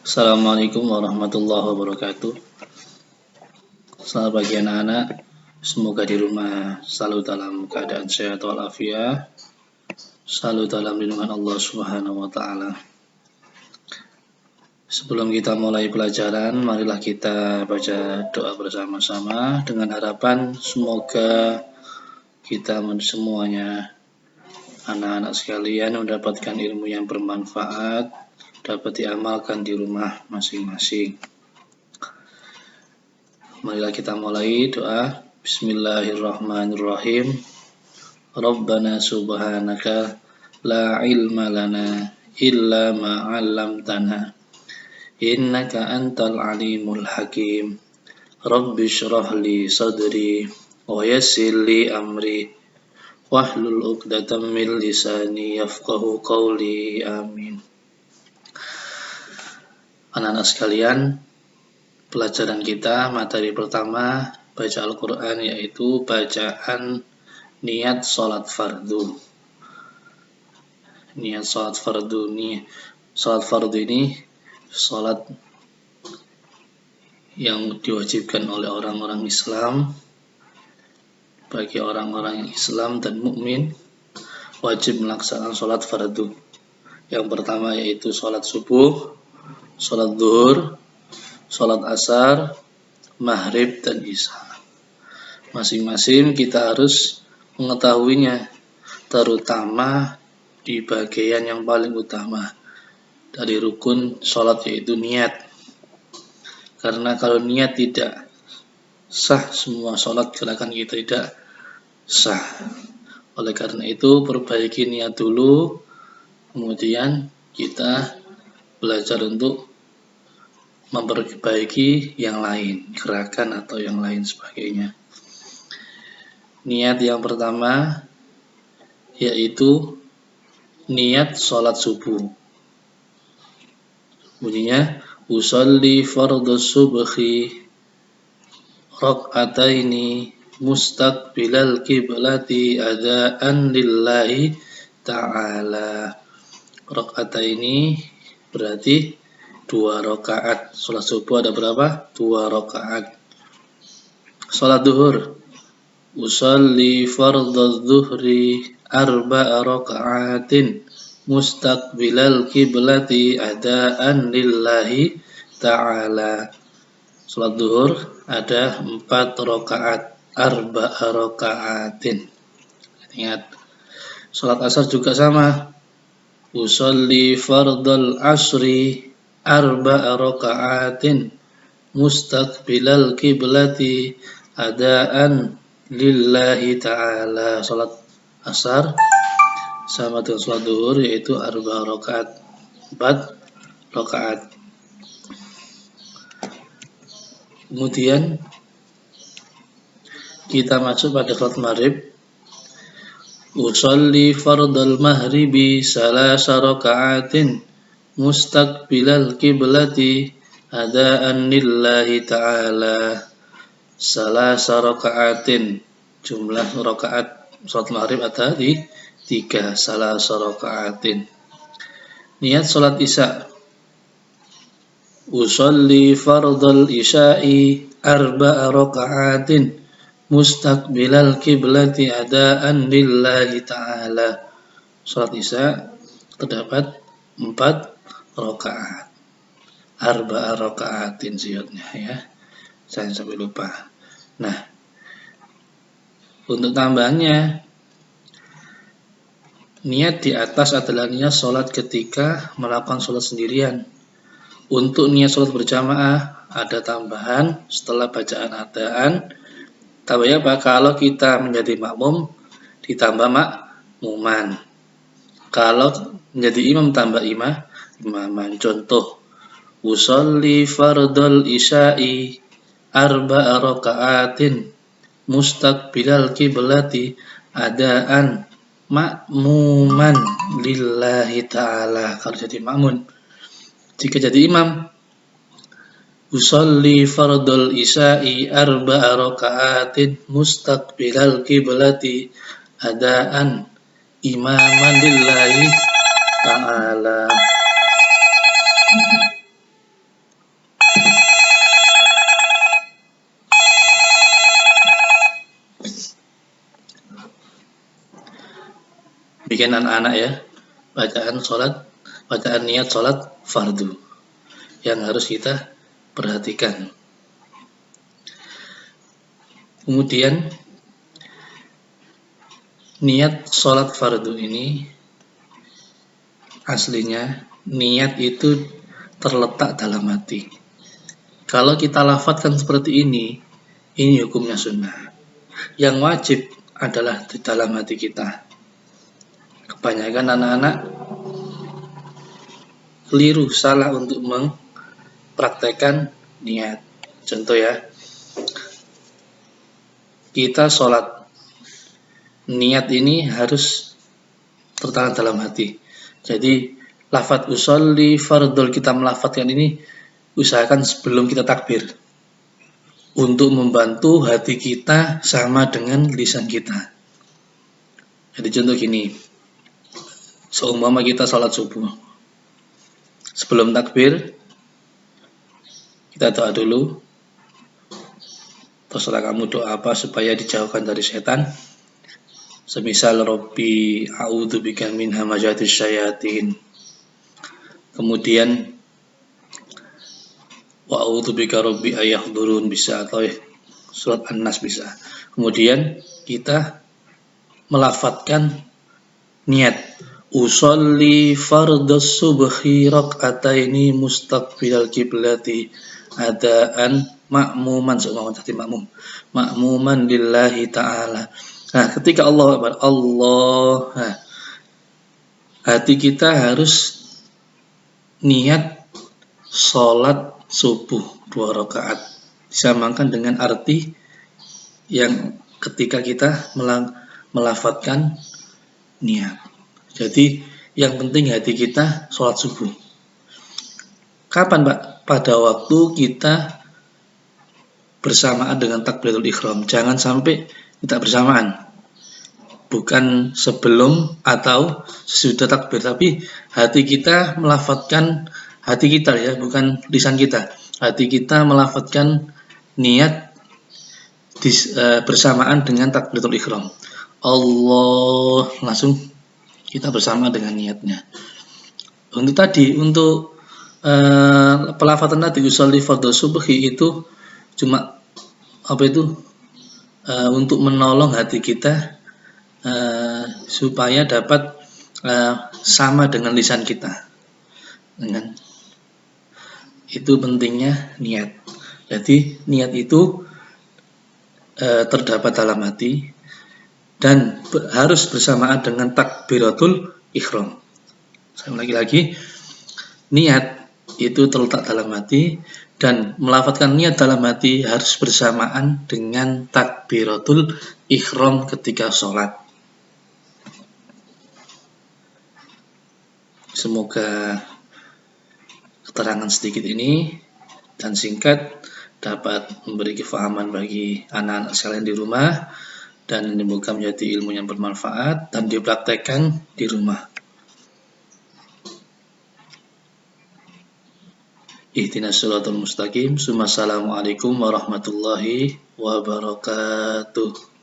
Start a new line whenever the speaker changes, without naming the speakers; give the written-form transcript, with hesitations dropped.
Assalamualaikum warahmatullahi wabarakatuh. Selamat pagi anak-anak. Semoga di rumah selalu dalam keadaan sehat walafiat, selalu dalam lindungan Allah Subhanahu wa taala. Sebelum kita mulai pelajaran, marilah kita baca doa bersama-sama dengan harapan semoga kita semuanya anak-anak sekalian mendapatkan ilmu yang bermanfaat, dapat diamalkan di rumah masing-masing. Marilah kita mulai doa. Bismillahirrahmanirrahim. Rabbana subhanaka la ilma lana illa ma 'allamtana innaka antal alimul hakim. Rabbi shrah li sadri wa yassir li amri wahlul 'uqdatam min lisani yafqahu qawli. Amin. Anak-anak sekalian, pelajaran kita materi pertama baca Al-Quran, yaitu bacaan niat sholat fardu. Niat sholat fardu ini sholat yang diwajibkan oleh orang-orang Islam. Bagi orang-orang yang Islam dan mukmin wajib melaksanakan sholat fardu. Yang pertama yaitu sholat subuh, sholat zuhur, sholat asar, maghrib, dan isya. Masing-masing kita harus mengetahuinya, terutama di bagian yang paling utama dari rukun sholat, yaitu niat. Karena kalau niat tidak sah, semua sholat gerakan kita tidak sah. Oleh karena itu perbaiki niat dulu, kemudian kita belajar untuk memperbaiki yang lain, gerakan atau yang lain sebagainya. Niat yang pertama yaitu niat sholat subuh. Bunyinya usolli fardhu subhi rak'ataini mustaqbilal qiblati adaan lillahi ta'ala. Rak'ataini berarti 2 rakaat. Sholat subuh ada berapa? 2 rakaat. Sholat duhur usolli fardhu dhuhri 4 raka'atin mustaqbilal qiblati adaan lillahi ta'ala. Sholat duhur ada 4 rakaat, 4 raka'atin. Ingat. Sholat asar juga sama. Usolli fardhal asri 4 raka'atin mustaqbilal qiblati adaan lillahi ta'ala. Sholat asar sama dengan sholat duhur, yaitu 4 rakaat, 4 rakaat. Kemudian kita masuk pada sholat maghrib. Usolli fardhal maghribi 3 raka'atin mustaqbilal qiblati adaan lillahi ta'ala. 3 raka'atin. Jumlah rakaat sholat maghrib ada di 3, 3 raka'atin. Niat sholat isya. Usolli fardhal isya'i 4 raka'atin mustaqbilal qiblati adaan lillahi ta'ala. Sholat isya terdapat 4 rakaat, 4 raka'atin siyutnya ya. Jangan sampai lupa. Nah, untuk tambahannya, niat di atas adalah niat sholat ketika melakukan sholat sendirian. Untuk niat sholat berjamaah ada tambahan setelah bacaan adaan. Tambahnya apa? Kalau kita menjadi makmum ditambah makmuman. Kalau menjadi imam tambah imaman. Contoh, usolli fardhal isya'i 4 raka'atin mustaqbilal qiblati adaan makmuman lillahi ta'ala. Kalau jadi makmun. Jika jadi imam, usolli fardhal isya'i 4 raka'atin mustaqbilal qiblati adaan imaman lillahi ta'ala. Demikian anak-anak ya, bacaan niat sholat fardu yang harus kita perhatikan. Kemudian niat sholat fardu ini aslinya niat itu terletak dalam hati. Kalau kita lafadzkan seperti ini hukumnya sunnah. Yang wajib adalah di dalam hati kita. Kebanyakan anak-anak keliru, salah untuk mempraktekkan niat. Contoh ya, kita sholat, niat ini harus tertanam dalam hati. Jadi lafadz usolli fardul, kita melafadzkan ini usahakan sebelum kita takbir, untuk membantu hati kita sama dengan lisan kita. Jadi contoh gini, seumpama kita sholat subuh, sebelum takbir kita doa dulu. Terserah kamu doa apa supaya dijauhkan dari setan. Semisal Rabbi a'udzubika min hamazatis syayatin. Kemudian wa a'udzubika Rabbi ayahdurun bisa, atau surat An-Nas bisa. Kemudian kita melafadzkan niat usolli fardhus subhi rak'ataini mustaqbilal qiblati adaan ma'muman, ma'muman lillahi ta'ala. Nah, ketika Allah Akbar, hati kita harus niat sholat subuh 2 rakaat, disamakan dengan arti yang ketika kita melafadzkan niat. Jadi yang penting hati kita sholat subuh. Kapan Pak? Pada waktu kita bersamaan dengan takbiratul ihram. Jangan sampai tidak bersamaan. Bukan sebelum atau sesudah takbir, tapi hati kita melafadzkan, hati kita ya, bukan lisan kita. Hati kita melafadzkan niat bersamaan dengan takbiratul ihram. Allah, langsung kita bersama dengan niatnya. Untuk pelafatan tadi usolli fardhus subhi itu cuma untuk menolong hati kita supaya dapat sama dengan lisan kita. Itu pentingnya niat. Jadi niat itu terdapat dalam hati dan harus bersamaan dengan takbiratul ihram. Saya ulangi lagi, niat itu terletak dalam hati dan melafadzkan niat dalam hati harus bersamaan dengan takbiratul ihram ketika sholat. Semoga keterangan sedikit ini dan singkat dapat memberi kefahaman bagi anak-anak sekalian di rumah dan semoga menjadi ilmu yang bermanfaat dan dipraktekkan di rumah. Ihdinas shiratal mustaqim. Assalamualaikum warahmatullahi wabarakatuh.